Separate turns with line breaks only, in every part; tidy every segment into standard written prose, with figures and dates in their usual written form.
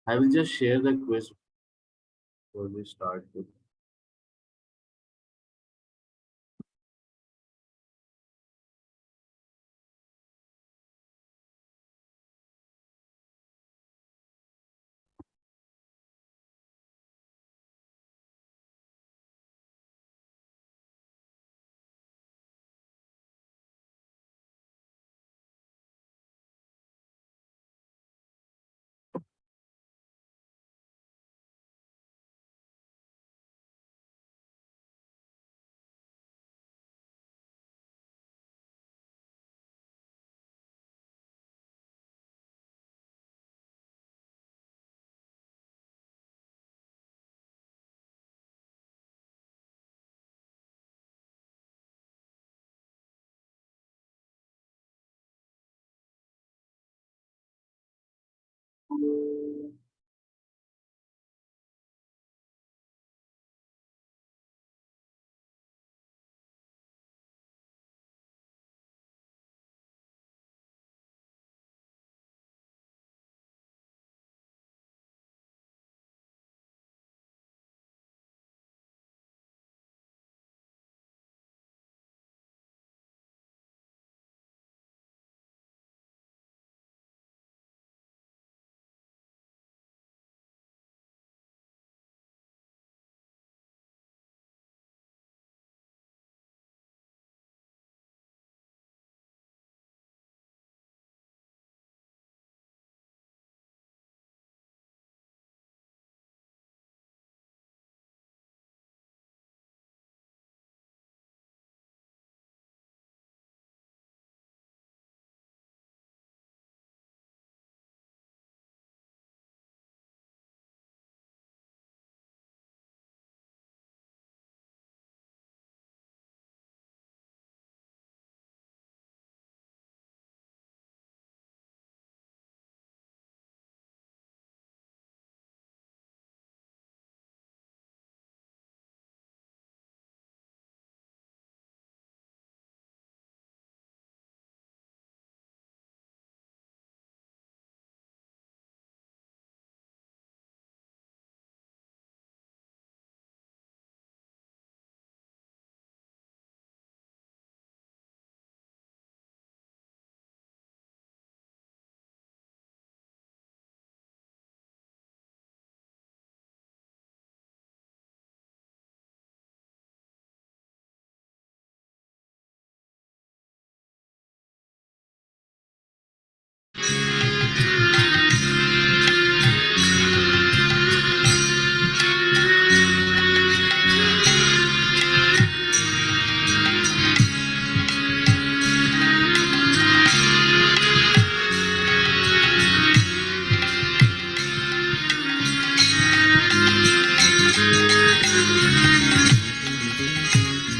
I will just share the quiz before we start.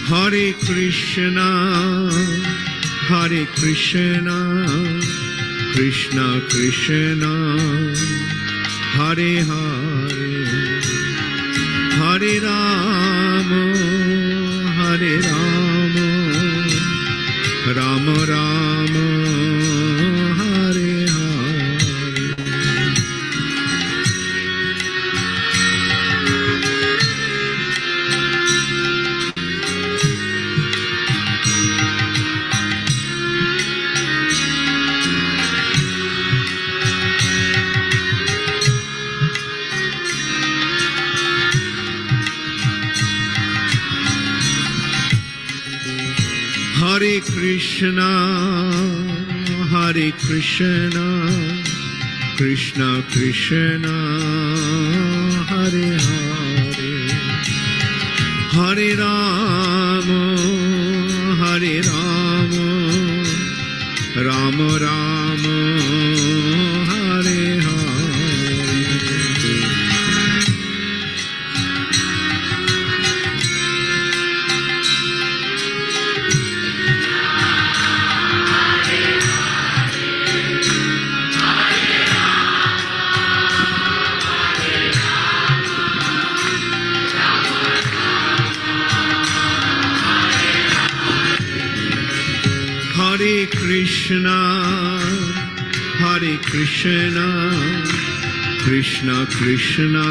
Hare Krishna, Hare Krishna, Krishna Krishna, Hare Hare, Hare Rama, Hare Rama, Rama Rama, Hare Hare. Hare Krishna, Hare Krishna, Krishna Krishna, Hare Hare, Hare Rama, Hare Rama, Rama Rama, Hare Hare. Hare Krishna, Hare Krishna, Krishna Krishna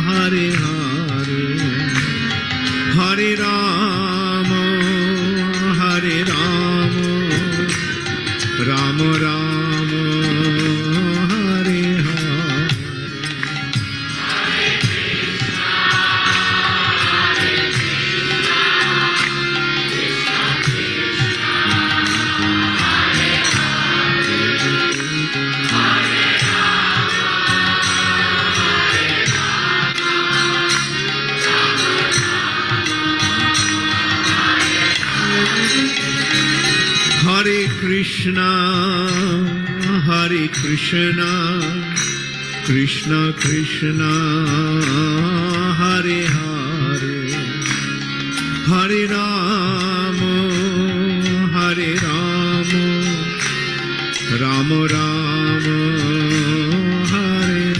Hare Hare Hare Rama Hare Rama Rama Rama Hare Hare Hare Krishna, Hare Krishna, Krishna Krishna, Hare Hare, Hare Rama, Hare Rama, Rama Rama, Hare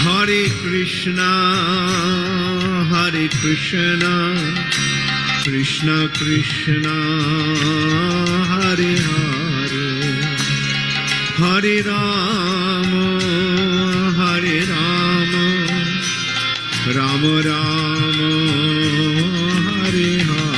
Hare Krishna, Hare Krishna, Krishna Krishna, Hare Hare, Hare Rama, Hare Rama, Rama Rama, Hare Hare.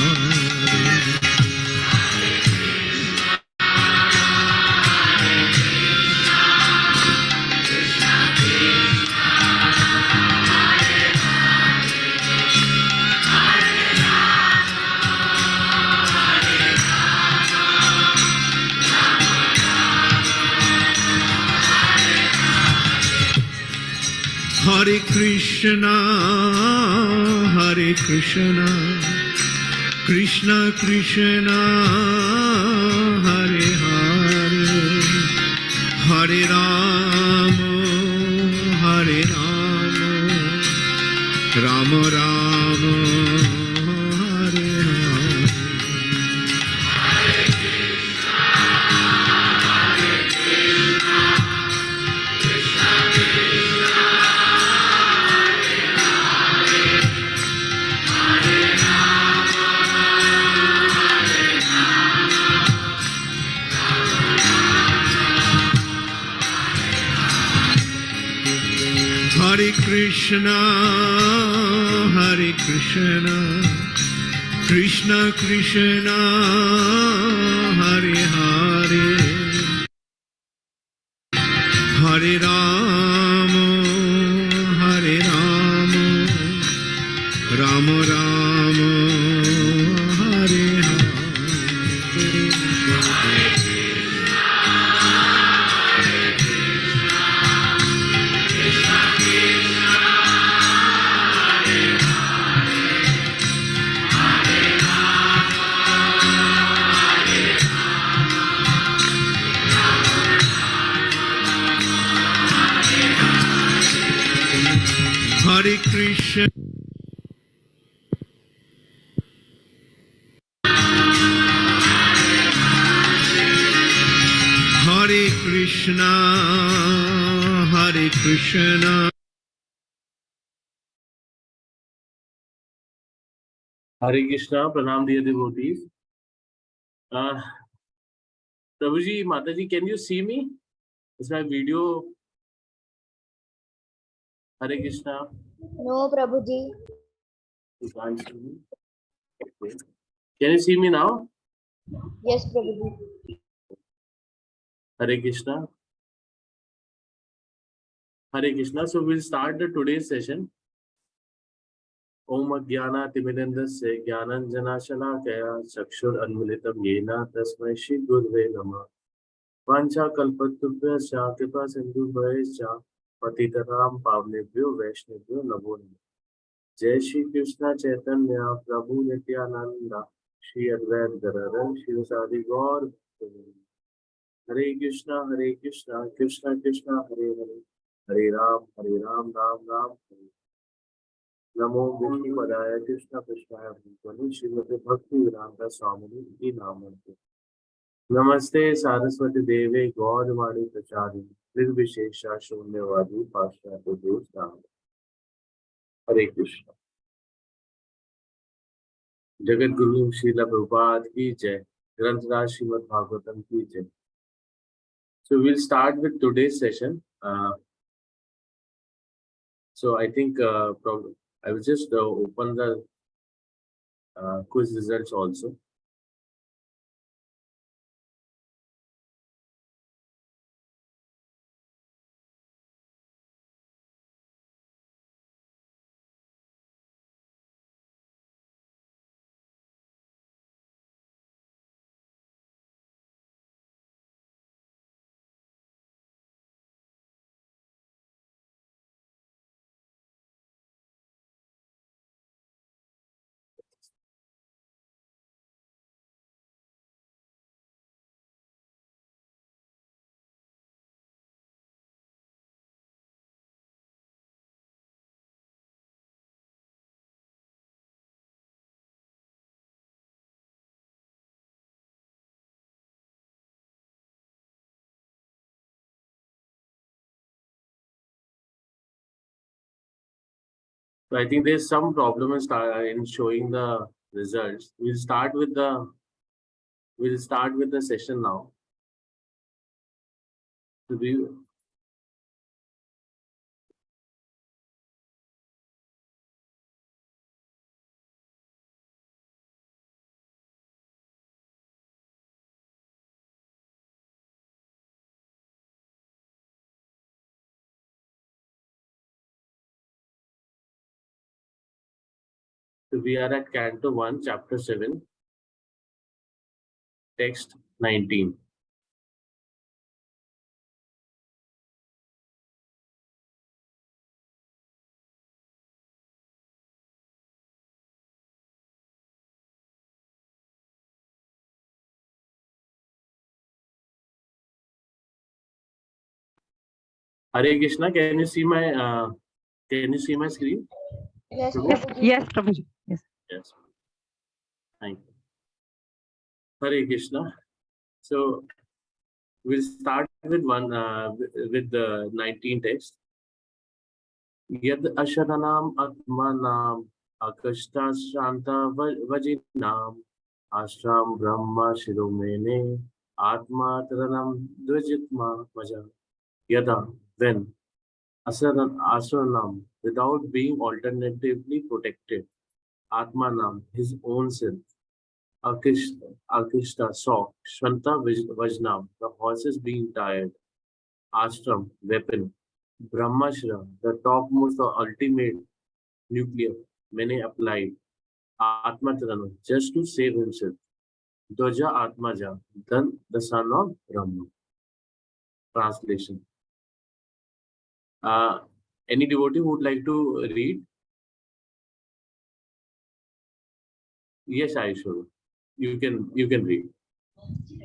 Hare Krishna, Hare Krishna, Krishna Krishna, Hare Hare, Hare Rama, Hare Rama, Rama Rama, Hare Hare. Hare Krishna, Hare Krishna, Krishna Krishna, Hare Hare, Hare Rama, Hare Rama, Rama Rama, Hare Hare. Hare Krishna, Hare Krishna, Hare Krishna.
Hare Krishna, Pranam dear devotees. Prabhuji, Mataji, can you see me? Is my video? Hare Krishna.
No, Prabhuji.
You can't see me. Okay. Can you see me now?
Yes, Prabhuji.
Hare Krishna. Hare Krishna. So we'll start the today's session. Om Jnana Timidandasya Jnananjana Shalakaya Chakshur Anmilitam Yena Tasmai Shri Gurve Namah Vancha Kalpatubhyascha Kripa Sindhubhyascha Patitaram Pavnebhyo Vaishnavyo Namo Namo. Jai Shri Krishna Chaitanya Prabhu Nityananda Shri Advaita Gadadhar Shri Gaur Bhakta. Hare Krishna, Krishna Krishna, Hare Hare, Hare Ram, Ram Ram, Hare. नमो विष्णुपदाय कृष्ण कृष्णाय भूतले श्रीमते भक्ति वेदांत स्वामी इति नामते। नमस्ते सारस्वती देवे गौरवाणी प्रचारि निर्विशेषा शून्यवादी पाश्चात्य देवता। हरे कृष्ण। जगत गुरु श्रील प्रभुपाद की जय। ग्रंथराज श्रीमद् भागवतम की जय। So we'll start with today's session. So I think I will just open the quiz results also. So I think there's some problem in showing the results. We'll start with the session now. So we are at Canto 1, Chapter 7, Text 19. Hare Krishna, can you see my screen?
Yes,
Prabhu?
Prabhuji.
Yes, Prabhuji. Yes.
Yes. Thank you. Hare Krishna. So we'll start with with the 19 text. Yad asharanam atmanam akashta shanta vajinam ashram brahma shiromene atma taranam dvajitma vaja. Yada, when asaranam, without being alternatively protected, atmanam, his own self, akishta, saw, shanta vajnam, the horses being tired, ashram, weapon, brahmashra, the topmost or ultimate nuclear, many applied, atmatarana, just to save himself, dvaja atmaja, then the son of Brahma. Translation. Uh, any devotee who would like to read? Yes, Aishwarya. You can read.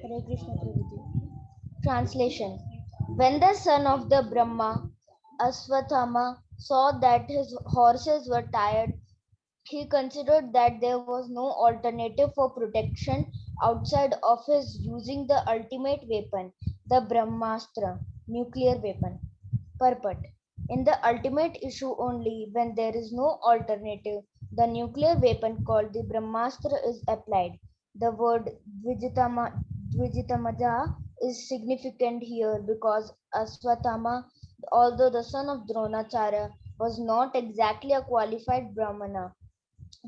Hare Krishna, Prabhuji. Translation. When the son of the Brahma, Aswathama, saw that his horses were tired, he considered that there was no alternative for protection outside of his using the ultimate weapon, the Brahmastra, nuclear weapon. Purport. In the ultimate issue only when there is no alternative, the nuclear weapon called the Brahmastra is applied. The word Dvijitamaja is significant here because Aswathama, although the son of Dronacharya, was not exactly a qualified Brahmana.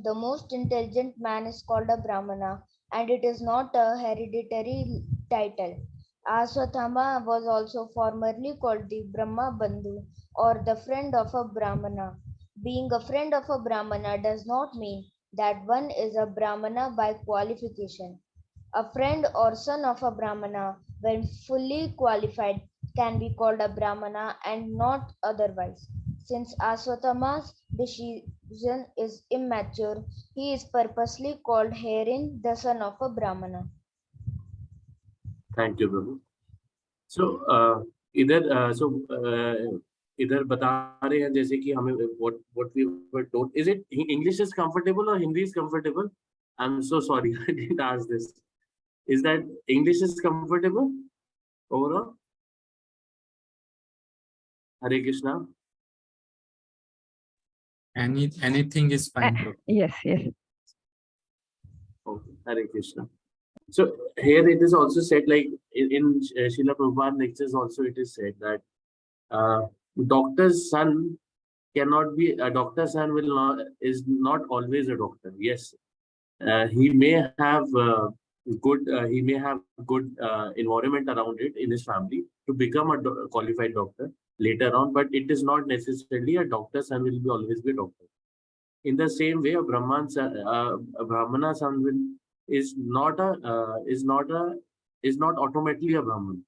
The most intelligent man is called a Brahmana, and it is not a hereditary title. Aswathama was also formerly called the Brahma Bandhu or the friend of a Brahmana. Being a friend of a Brahmana does not mean that one is a Brahmana by qualification. A friend or son of a Brahmana, when fully qualified, can be called a Brahmana and not otherwise. Since Aswathama's decision is immature, he is purposely called herein the son of a Brahmana.
Thank you, Prabhu. So, either इधर बता रहे हैं जैसे कि हमें what we were told. Is it English is comfortable or Hindi is comfortable? I'm so sorry, I didn't ask this. Is that English is comfortable overall? Hare Krishna.
Anything is fine, Prabhu.
Yes, yes.
Okay, Hare Krishna. So here it is also said, like in Srila Prabhupada lectures also it is said that doctor's son cannot be a doctor's son will not is not always a doctor. Yes, he may have good environment around it in his family to become a qualified doctor later on, but it is not necessarily a doctor's son will be always be a doctor. In the same way, a Brahmana son will is not a is not automatically a Brahman.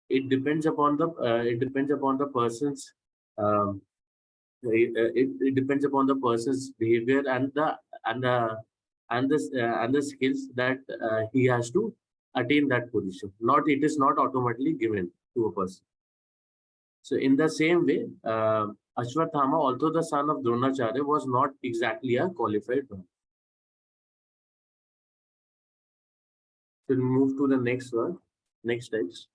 It depends upon the person's um, it depends upon the person's behavior and the skills that he has to attain that position. Not it is not automatically given to a person. So in the same way, Ashwathama, although the son of Dronacharya, was not exactly a qualified Brahman. We'll move to the next one, next text.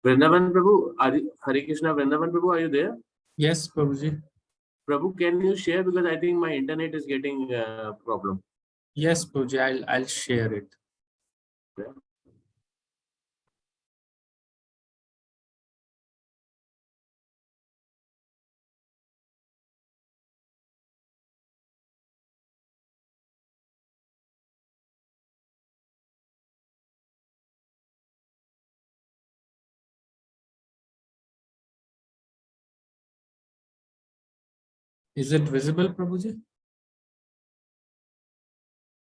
Vrindavan Prabhu, Hare Krishna, Vrindavan Prabhu, are you there?
Yes, Prabhuji.
Prabhu, can you share, because I think my internet is getting problem.
Yes, Prabhuji. I'll share it.
Yeah.
Is it visible, Prabhuji?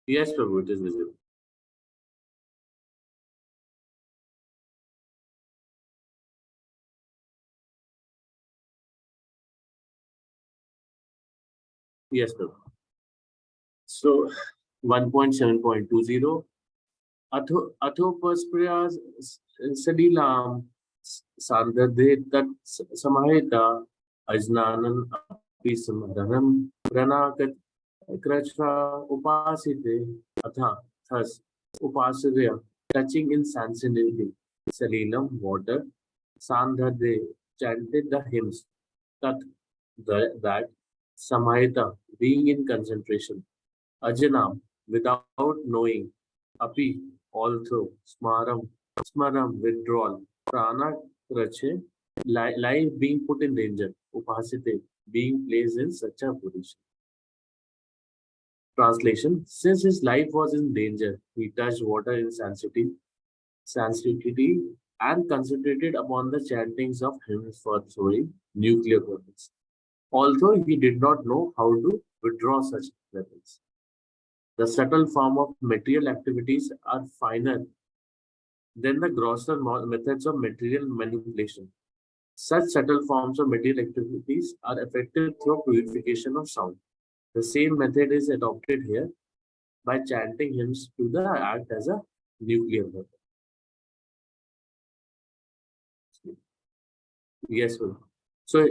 Yes, Prabhu, it is visible. Yes, Prabhu. So 1.7.20 अथोपस्पृहा सलिलाम सांदर्दे तत् समाहिता अजनानन अपि समरहं प्रणाकत कृच्छ्रा उपासिते अथा thus upasya touching in sensitivity salilam water sandhade chanted the hymns tat that samahita being in concentration Ajanam, without knowing, api, also, smaram, withdrawal, prana, krache, life being put in danger, upasite, being placed in such a position. Translation: since his life was in danger, he touched water in sensitivity and concentrated upon the chantings of hymns for throwing nuclear weapons. Although he did not know how to withdraw such weapons. The subtle form of material activities are finer than the grosser methods of material manipulation. Such subtle forms of material activities are effected through purification of sound. The same method is adopted here by chanting hymns to the act as a nuclear weapon. Yes, sir. So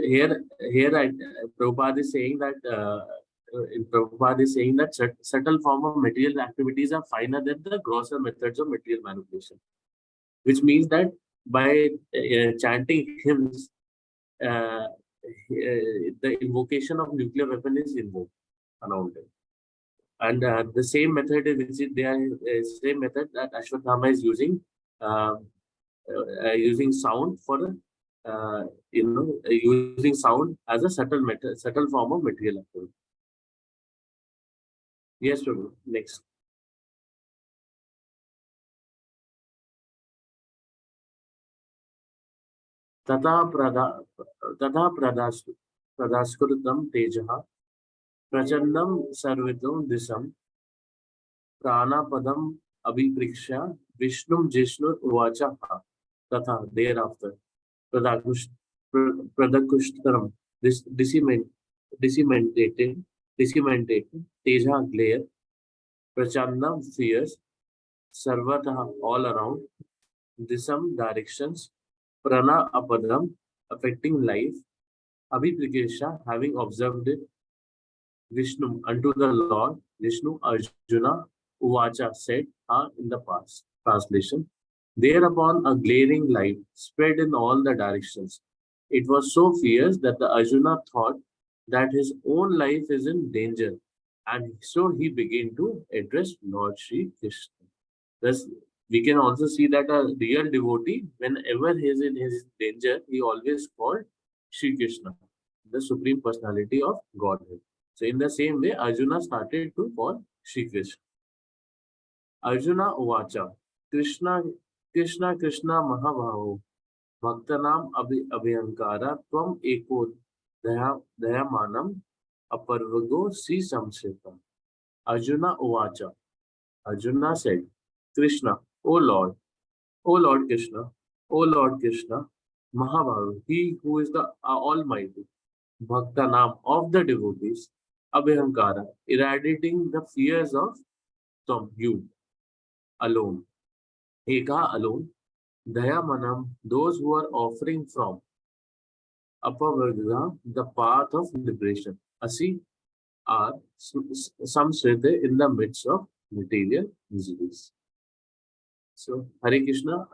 Prabhupada is saying that subtle form of material activities are finer than the grosser methods of material manipulation, which means that by chanting hymns, the invocation of nuclear weapon is invoked around it. And the same method same method that Ashwathama is using, using sound for using sound as a subtle form of material activity. Yes, Prabhu. Next. तथा प्रदास्कृतं तेजः प्रचंडं सर्वितुं दिशं प्राणापदम् अभिप्रेक्ष्य Vishnum Jishnu Uvacha Tatha thereafter. Pradakushtaram disseminated Teja glare, Prachandam fears, Sarvataha all around, Disam directions, Prana Apadam affecting life, Abhiprikesha having observed it, Vishnu unto the Lord, Vishnu Arjuna Uvacha said in the past. Translation. Thereupon a glaring light spread in all the directions. It was so fierce that the Arjuna thought that his own life is in danger, and so he began to address Lord Sri Krishna. Thus, we can also see that a real devotee, whenever he is in his danger, he always called Sri Krishna, the Supreme Personality of Godhead. So, in the same way, Arjuna started to call Sri Krishna. Arjuna Uvacha, Krishna, Krishna, Krishna Mahabhavo, Bhaktanam Abhyankara, Tvam Eko Dayamanam, Aparvago Si Samsita. Arjuna Uvacha, Arjuna said, Krishna, O Lord Krishna, O Lord Krishna, Mahabhava, he who is the Almighty, Bhaktanam of the devotees, Abhyankara, eradicating the fears of you alone. Eka alone, Dayamanam, those who are offering from Apavarga, the path of liberation. Asi are some Srite in the midst of material miseries. So, Hare Krishna,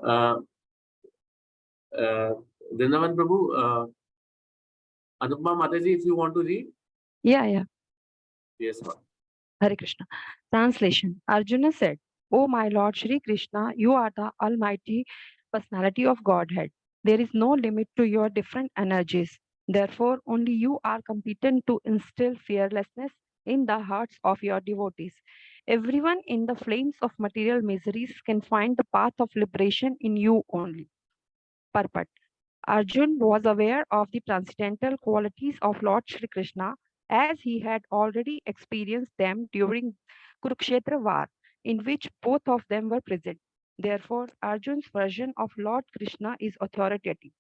Vrindavan Prabhu, Anupma Mataji, if you want to read.
Yeah.
Yes, ma'am.
Hare Krishna. Translation. Arjuna said, O my Lord Shri Krishna, you are the Almighty Personality of Godhead. There is no limit to your different energies. Therefore, only you are competent to instill fearlessness in the hearts of your devotees. Everyone in the flames of material miseries can find the path of liberation in you only. Purport. Arjun was aware of the transcendental qualities of Lord Shri Krishna as he had already experienced them during Kurukshetra war, in which both of them were present. Therefore, Arjun's version of Lord Krishna is authoritative.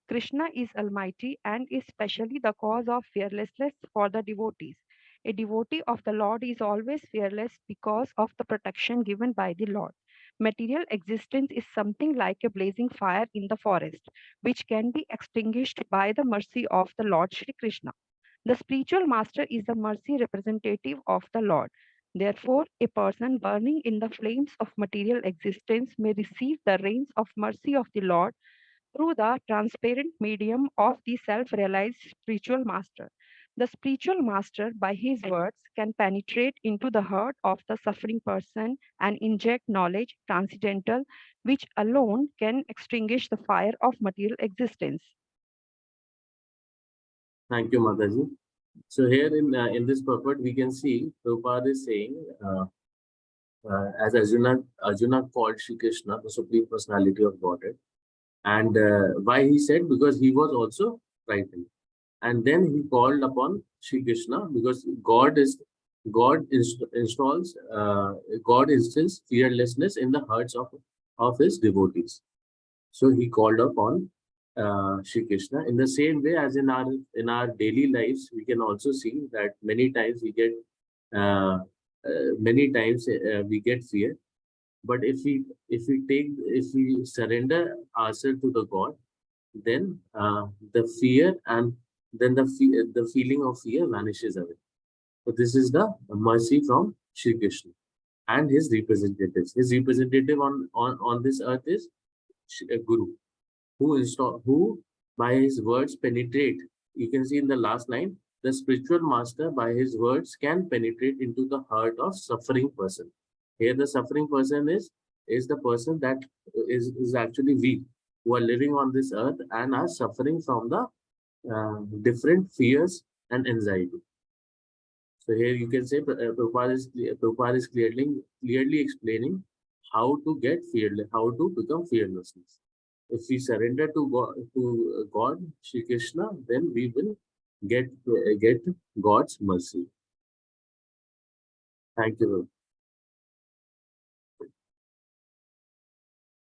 Krishna is almighty and is specially the cause of fearlessness for the devotees. A devotee of the Lord is always fearless because of the protection given by the Lord. Material existence is something like a blazing fire in the forest, which can be extinguished by the mercy of the Lord Shri Krishna. The spiritual master is the mercy representative of the Lord. Therefore, a person burning in the flames of material existence may receive the rains of mercy of the Lord through the transparent medium of the self-realized spiritual master. The spiritual master, by his words, can penetrate into the heart of the suffering person and inject knowledge transcendental, which alone can extinguish the fire of material existence.
Thank you, Mataji. So here in this purport, we can see Prabhupada is saying, as Arjuna called Shri Krishna, the Supreme Personality of Godhead. And why he said? Because he was also frightened. And then he called upon Shri Krishna because God instills fearlessness in the hearts of his devotees. So he called upon Shri Krishna. In the same way as in our daily lives, we can also see that many times we get fear. But if we surrender ourselves to the God, then the fear and then the feeling of fear vanishes away. So this is the mercy from Shri Krishna and his representatives. His representative on this earth is Guru, who by his words penetrate. You can see in the last line, the spiritual master by his words can penetrate into the heart of suffering person. Here the suffering person is the person that is actually we, who are living on this earth and are suffering from the different fears and anxiety. So here you can say Prabhupada is clearly explaining how to get fearless, how to become fearlessness. If we surrender to God, Shri Krishna, then we will get God's mercy. Thank you.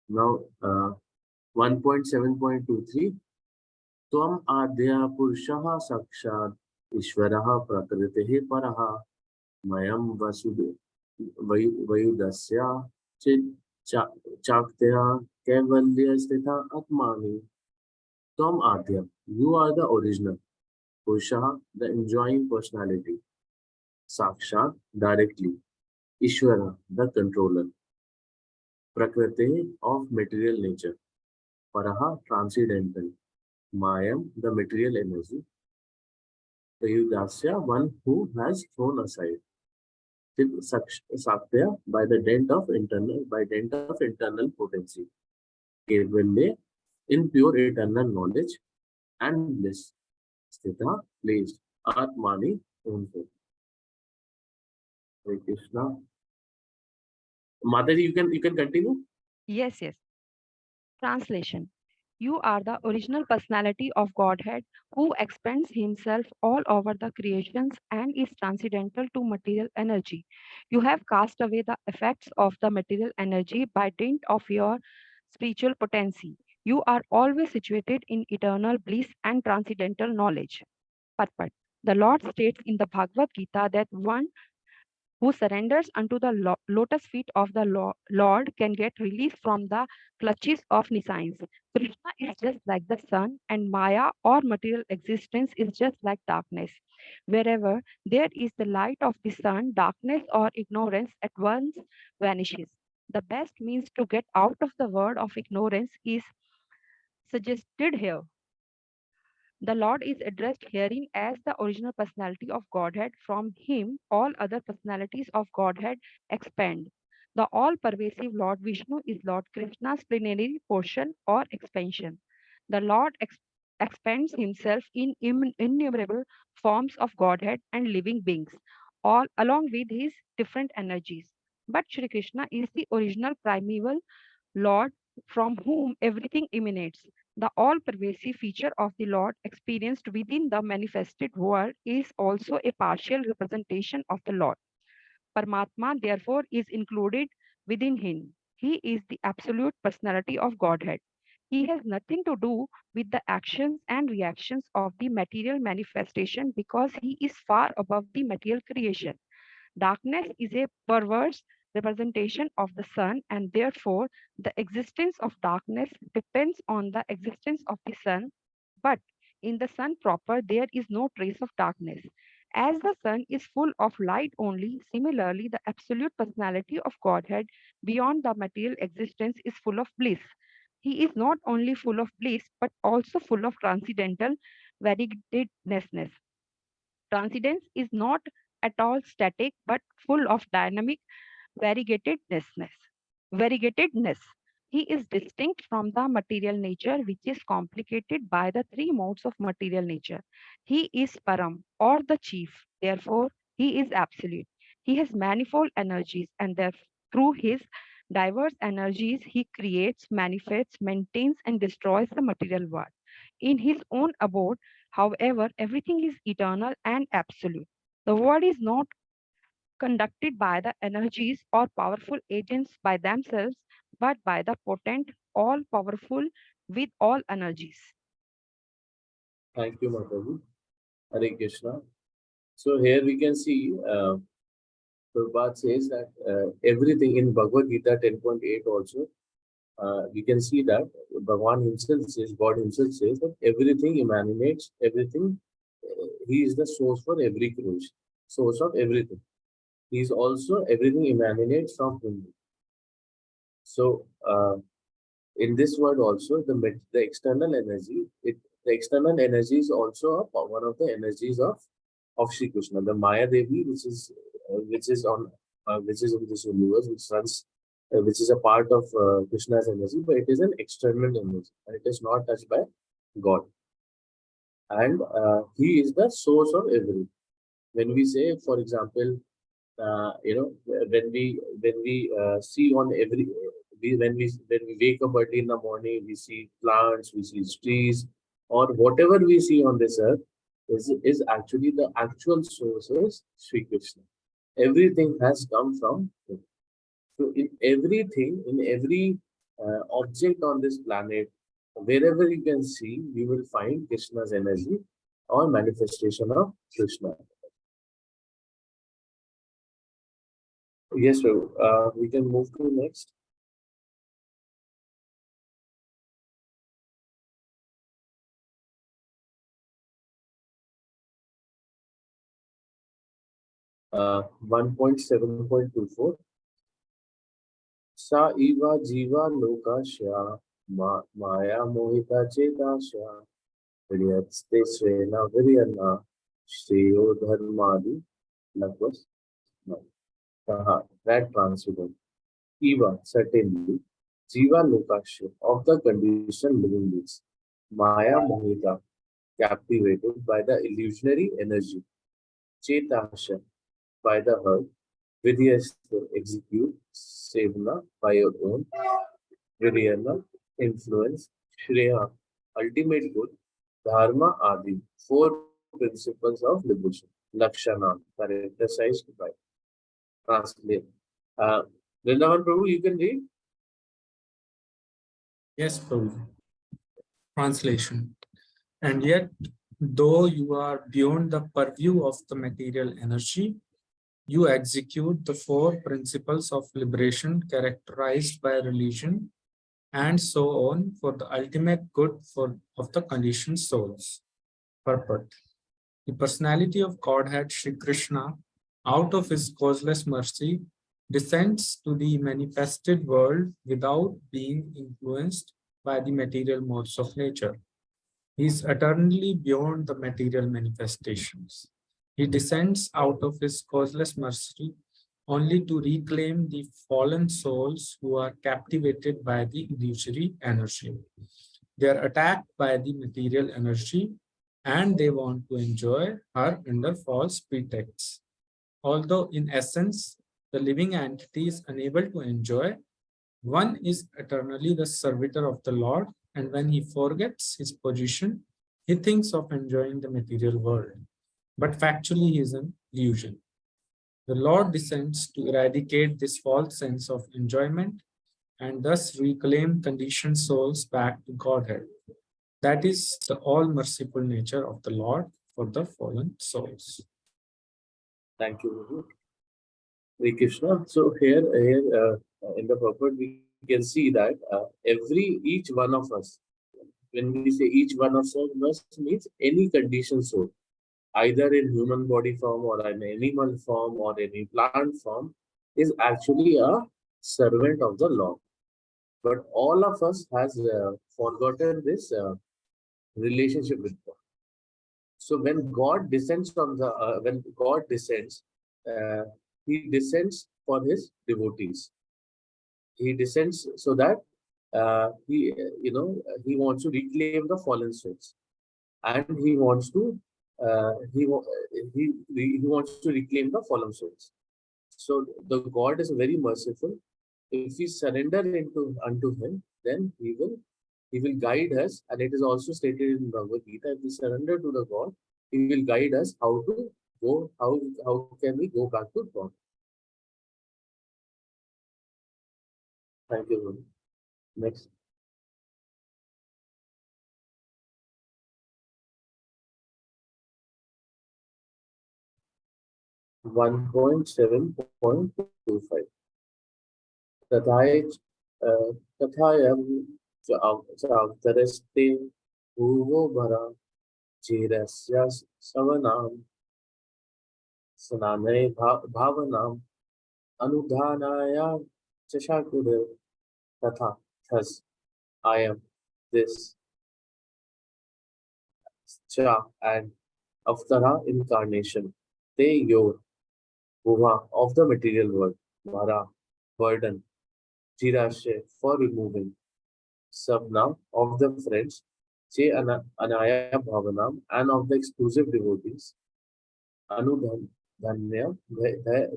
Now, 1.7.23. Tvam adya purushaha sakshat ishvaraha prakritihi paraha mayam vayudasya chit chaktya kaivalya stitha atmani. Tvam adya, you are the original. Purushaha, the enjoying personality. Sakshat, directly. Ishvara, the controller. Prakriti, of material nature. Paraha, transcendental. Mayam, the material energy. Prayudasya, one who has thrown aside. Saktya, by dint of internal potency. Kevalya, in pure eternal knowledge and bliss. Sthita, placed. Atmani, ownful. Hare Krishna. Mataji, you can continue.
Yes, yes. Translation. You are the original personality of Godhead who expands himself all over the creations and is transcendental to material energy. You have cast away the effects of the material energy by dint of your spiritual potency. You are always situated in eternal bliss and transcendental knowledge. Purport. The Lord states in the Bhagavad Gita that one who surrenders unto the lotus feet of the Lord can get release from the clutches of nescience. Krishna is just like the sun, and Maya or material existence is just like darkness. Wherever there is the light of the sun, darkness or ignorance at once vanishes. The best means to get out of the world of ignorance is suggested here. The Lord is addressed herein as the original personality of Godhead. From him, all other personalities of Godhead expand. The all pervasive Lord Vishnu is Lord Krishna's plenary portion or expansion. The Lord expands himself in innumerable forms of Godhead and living beings, all along with his different energies. But Shri Krishna is the original primeval Lord from whom everything emanates. The all pervasive feature of the Lord experienced within the manifested world is also a partial representation of the Lord. Paramatma, therefore, is included within him. He is the absolute personality of Godhead. He has nothing to do with the actions and reactions of the material manifestation because he is far above the material creation. Darkness is a perverse representation of the sun, and therefore the existence of darkness depends on the existence of the sun. But in the sun proper, there is no trace of darkness. As the sun is full of light only, similarly, the absolute personality of Godhead beyond the material existence is full of bliss. He is not only full of bliss, but also full of transcendental variegatedness. Transcendence is not at all static, but full of dynamic variegatedness. Variegatedness. He is distinct from the material nature, which is complicated by the three modes of material nature. He is Param, or the chief. Therefore, he is absolute. He has manifold energies, and through his diverse energies, he creates, manifests, maintains, and destroys the material world. In his own abode, however, everything is eternal and absolute. The world is not conducted by the energies or powerful agents by themselves, but by the potent, all powerful with all energies.
Thank you, Mataji. Hare Krishna. So here we can see Prabhupada says that everything in Bhagavad Gita 10.8 also, we can see that Bhagavan himself says, God himself says that everything emanates, everything, he is the source for every creation, source of everything. He is also, everything emanates from him. So, in this word also, the external energy, the external energy is also one of the energies of Shri Krishna. The Maya Devi, which is in this universe, which is a part of Krishna's energy, but it is an external energy, and it is not touched by God. And he is the source of everything. When we say, for example, when we see on every when we wake up early in the morning, we see plants, we see trees, or whatever we see on this earth is actually the actual source is Sri Krishna. Everything has come from him. So in everything, in every object on this planet, wherever you can see, you will find Krishna's energy or manifestation of Krishna. Yes, Prabhu. We can move to next. Uh, 1.7.24. Sa iva jiva lokasya maya mohita chetasya Viryatste Srena Viryana Shreyo Dharmadi Lagvas. That translated. Eva, certainly. Jiva Lokasya, of the conditioned living beings. Maya Mohita, captivated by the illusionary energy. Chetasya, by the heart. Vidyaste, execute. Sevna, by your own. Viryana, influence. Shreya, ultimate good. Dharma Adi, four principles of liberation. Lakshana, characterized by. Translate. Uh, Vrindavan Prabhu, you can read.
Yes, Prabhuji. Translation. And yet, though you are beyond the purview of the material energy, you execute the four principles of liberation characterized by religion and so on for the ultimate good of the conditioned souls. Purport. The personality of Godhead Shri Krishna, out of his causeless mercy, descends to the manifested world without being influenced by the material modes of nature. He is eternally beyond the material manifestations. He descends out of his causeless mercy only to reclaim the fallen souls who are captivated by the illusory energy. They are attacked by the material energy and they want to enjoy her under false pretexts. Although in essence, the living entity is unable to enjoy, one is eternally the servitor of the Lord, and when he forgets his position, he thinks of enjoying the material world. But factually, he is an illusion. The Lord descends to eradicate this false sense of enjoyment and thus reclaim conditioned souls back to Godhead. That is the all-merciful nature of the Lord for the fallen souls.
Thank you, Prabhu. Hare Krishna. So here in the purport, we can see that each one of us, when we say each one of us, means any conditioned soul, either in human body form or an animal form or any plant form, is actually a servant of the Lord. But all of us has forgotten this relationship with God. So when God descends uh, he descends for his devotees. He descends so that he wants to reclaim the fallen souls, and he wants to he wants to reclaim the fallen souls. So the God is very merciful. If we surrender unto him, then he will guide us, and it is also stated in Bhagavad Gita. If we surrender to the God, he will guide us how to go, how can we go back to God. Thank you, Guru. Next. One point 7.25. तथाच तथायं चावतरस्ते भुवो भरा चेरस्य सवनां स्नानय भावनाम् अनुधानाय चशाकुर तथा thus I am this cha and Avtara incarnation they your bhuva of the material world vara burden jirashe for removing sabnam of the friends che anaya bhavanam and of the exclusive devotees anudhan dhanya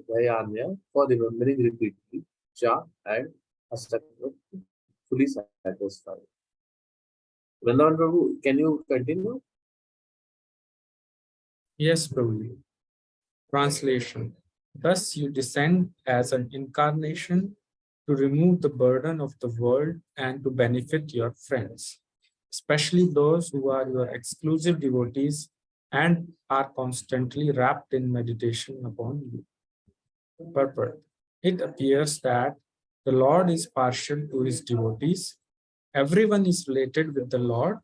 dhayanya for remembering repeatedly cha and astakva fully satisfied. Vrindavan Prabhu, can you continue?
Yes, Prabhuji. Translation. Thus you descend as an incarnation to remove the burden of the world and to benefit your friends, especially those who are your exclusive devotees and are constantly wrapped in meditation upon you. Purport. It appears that the Lord is partial to his devotees. Everyone is related with the Lord.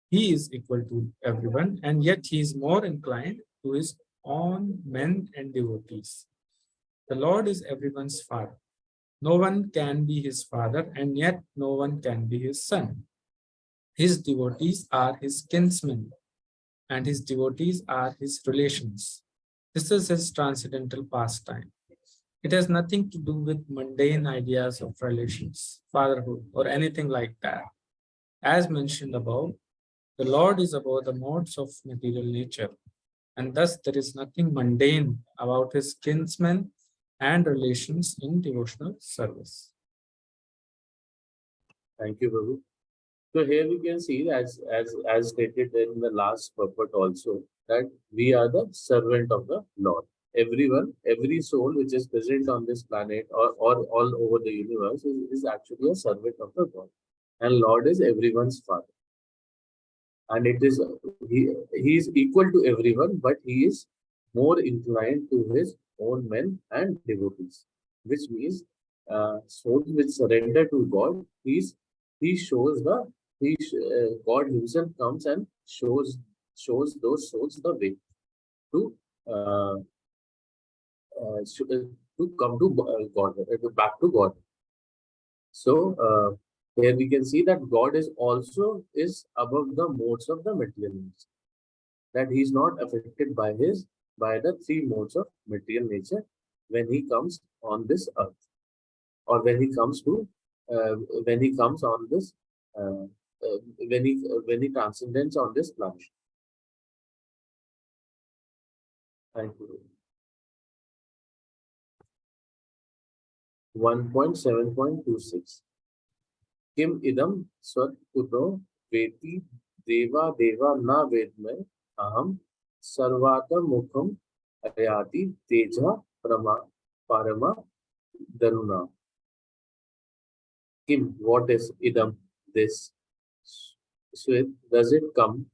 He is equal to everyone, and yet he is more inclined to his own men and devotees. The Lord is everyone's father. No one can be his father, and yet no one can be his son. His devotees are his kinsmen, and his devotees are his relations. This is his transcendental pastime. It has nothing to do with mundane ideas of relations, fatherhood, or anything like that. As mentioned above, the Lord is above the modes of material nature, and thus there is nothing mundane about his kinsmen and relations in devotional service.
Thank you, Prabhu. So here we can see, as stated in the last purport also, that we are the servant of the Lord. Everyone, every soul which is present on this planet or all over the universe is actually a servant of the God. And Lord is everyone's father. And it is he is equal to everyone, but he is more inclined to his own men and devotees, which means souls which surrender to God, he shows the God himself comes and shows those souls the way to uh, to come to God, back to God. So here we can see that God is also is above the modes of the material nature. That he is not affected by the three modes of material nature when he comes on this earth, or when he comes to when he comes on this uh, when he transcends on this planet. Thank you. 1.7.26 Kim idam swat kuto veti deva deva na vedme aham sarvata mukham ayati teja parama daruna. Kim, what is idam, this? Swit, does it come?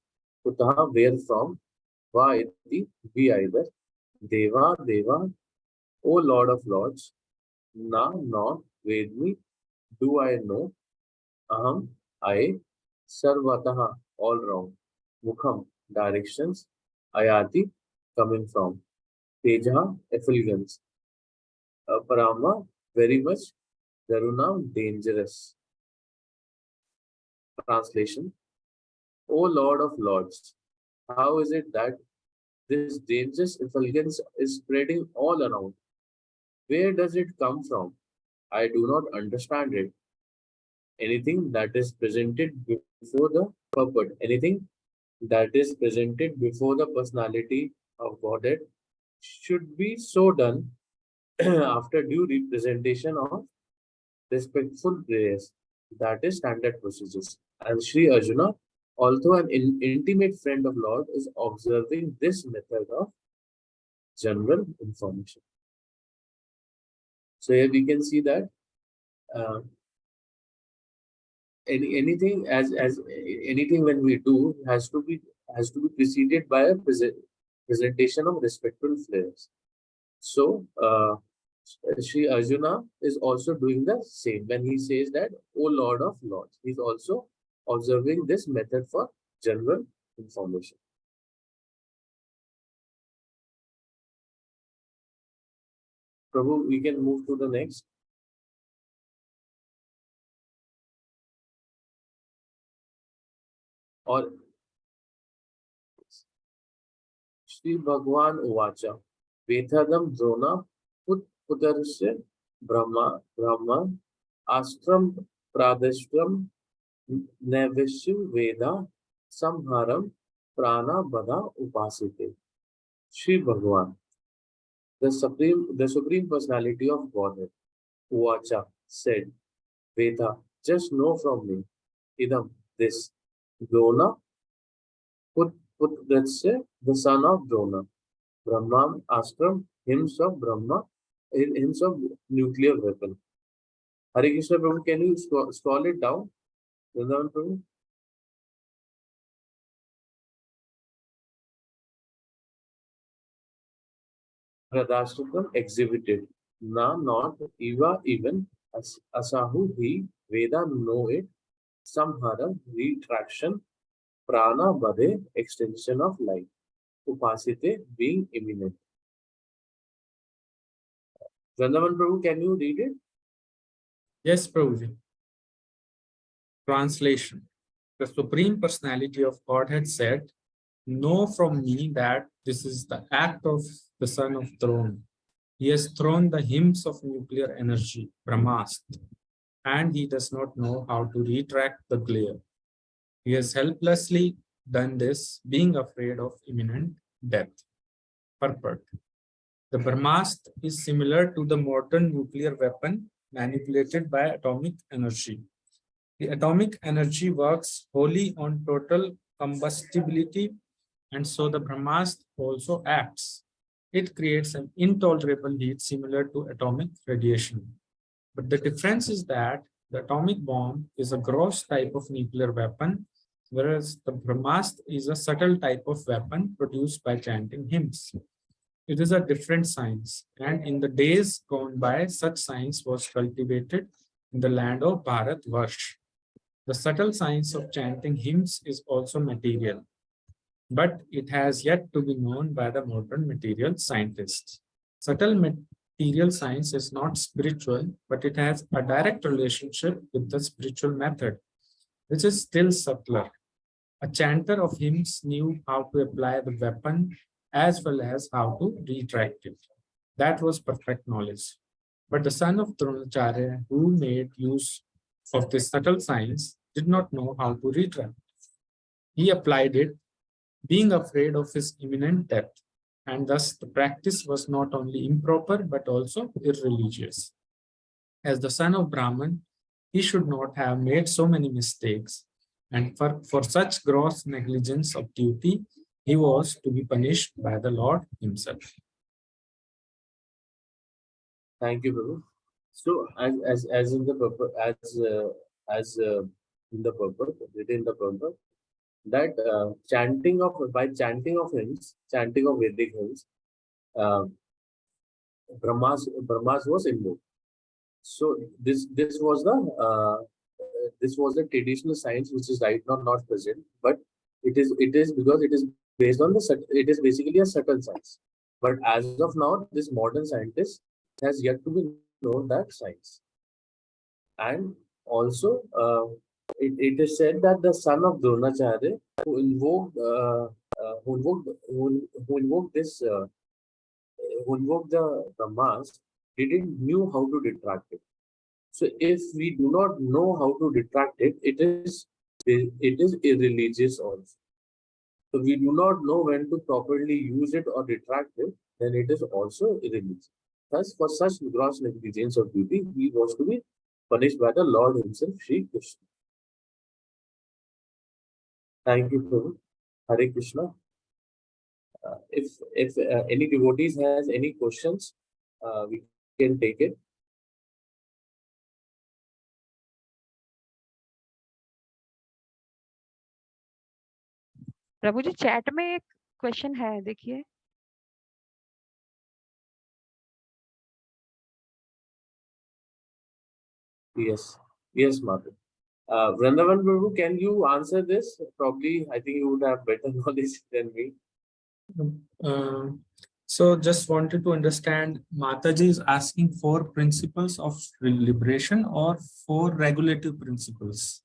Kutaha, where from? Va iti, be either. Deva, deva, O Lord of Lords. Na, not, vedmi, do I know? Aham, I. Sarvataha, all round. Mukham, directions. Ayati, coming from. Teja, effulgence. Parama, very much. Daruna, dangerous. Translation. O Lord of Lords, how is it that this dangerous effulgence is spreading all around? Where does it come from? I do not understand it. Anything that is presented before the purport, anything that is presented before the personality of Godhead should be so done after due representation of respectful prayers. That is standard procedures. And Sri Arjuna, although an intimate friend of Lord, is observing this method of general information. So here we can see that uh, anything anything when we do has to be preceded by a presentation of respectful prayers. So Sri Arjuna is also doing the same when he says that, O Lord of Lords. He's also observing this method for general information. Prabhu, we can move to the next. Or Sri Bhagwan Uvacha Vedadam Drona Putarasya Brahma Astram Pradeshram Navishim Veda Samharam Prana Bada Upasite. Sri Bhagwan, the Supreme Personality of Godhead, Uvacha, said, Veda, just know from me, Idam, this, Drona, Putrasya, the son of Drona, Brahman, Astram, hymns of Brahma, hymns of nuclear weapon. Hare Krishna Prabhu, can you scroll it down? Vrindavan Prabhu? Radhashtakam exhibited. Na not eva even asahu he Veda know it. Samhara retraction. Prana bade extension of life. Upasite being imminent. Vrindavan Prabhu, can you read it?
Yes, Prabhuji. Translation. The Supreme Personality of Godhead said, "Know from me that this is the act of the Son of Throne. He has thrown the hymns of nuclear energy, Brahmastra, and he does not know how to retract the glare. He has helplessly done this, being afraid of imminent death." Purport. The Brahmastra is similar to the modern nuclear weapon manipulated by atomic energy. The atomic energy works wholly on total combustibility, and so the Brahmastra also acts. It creates an intolerable heat similar to atomic radiation. But the difference is that the atomic bomb is a gross type of nuclear weapon, whereas the Brahmastra is a subtle type of weapon produced by chanting hymns. It is a different science, and in the days gone by, such science was cultivated in the land of Bharat Varsh. The subtle science of chanting hymns is also material, but it has yet to be known by the modern material scientists. Subtle material science is not spiritual, but it has a direct relationship with the spiritual method, which is still subtler. A chanter of hymns knew how to apply the weapon as well as how to retract it. That was perfect knowledge. But the son of Dronacharya, who made use of this subtle science, did not know how to retract. He applied it, being afraid of his imminent death, and thus the practice was not only improper but also irreligious. As the son of Brahman, he should not have made so many mistakes, and for such gross negligence of duty, he was to be punished by the Lord himself.
Thank you, Prabhu. So, as in the purpose, in the purpose, written in the purpose, that chanting of hymns, chanting of Vedic hymns, uh, Brahmas was invoked. So this was the traditional science which is right now not present, but it is because it is based on it is basically a subtle science. But as of now, this modern scientist has yet to be known that science. And also, it is said that the son of Dronacharya, who invoked this, who invoked the mask, didn't knew how to retract it. So if we do not know how to retract it, it is irreligious also. So we do not know when to properly use it or retract it, then it is also irreligious. Thus, for such gross negligence of duty, he was to be punished by the Lord himself, Sri Krishna. Thank you, Prabhu. Hare Krishna. If any devotees has any questions, we can take it.
Prabhu ji chat में एक question है देखिए.
Yes, Madhu. Vrindavan Prabhu, can you answer this? Probably, I think you would have better knowledge than me.
So just wanted to understand, Mataji is asking for principles of liberation or for regulative principles?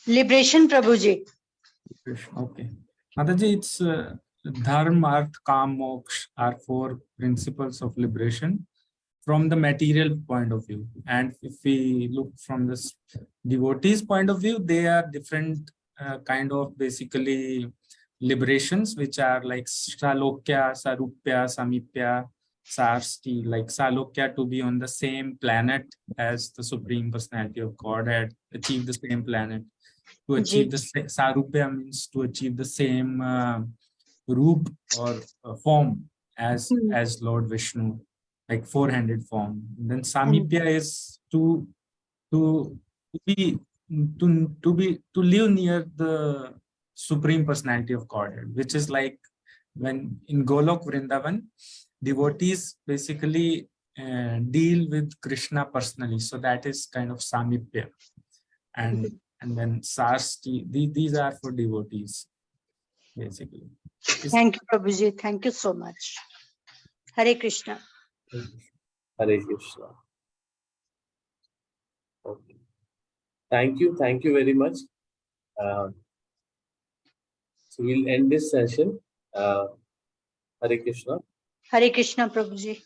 Liberation, Prabhuji.
Okay. Mataji, it's Dharma, Arth, Kam, Moksha are four principles of liberation from the material point of view. And if we look from this devotee's point of view, they are different kind of basically liberations, which are like Salokya, Sarupya, Samipya, Sarsti, like Salokya to be on the same planet as the Supreme Personality of Godhead, achieve the same planet. To achieve the Sarupya means to achieve the same roop or form as Lord Vishnu. like four-handed form. Then Samipya is to be to live near the Supreme Personality of Godhead, which is like when in Golok Vrindavan, devotees basically deal with Krishna personally. So that is kind of Samipya. And then Sarsti, these are for devotees, basically.
Thank you, Prabhuji. Thank you so much. Hare Krishna.
Hare Krishna. Okay. Thank you very much. So we'll end this session. Hare Krishna.
Hare Krishna, Prabhuji.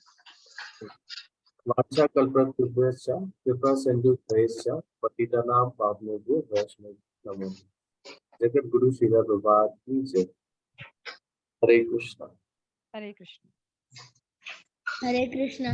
Vacha kalpratubhyascha, kripa sindhu praischa, patitanam pavnobhyo vaishnava namo. Jagat Guru Srila Prabhupada ki jai. Hare Krishna.
Hare Krishna.
Hare Krishna.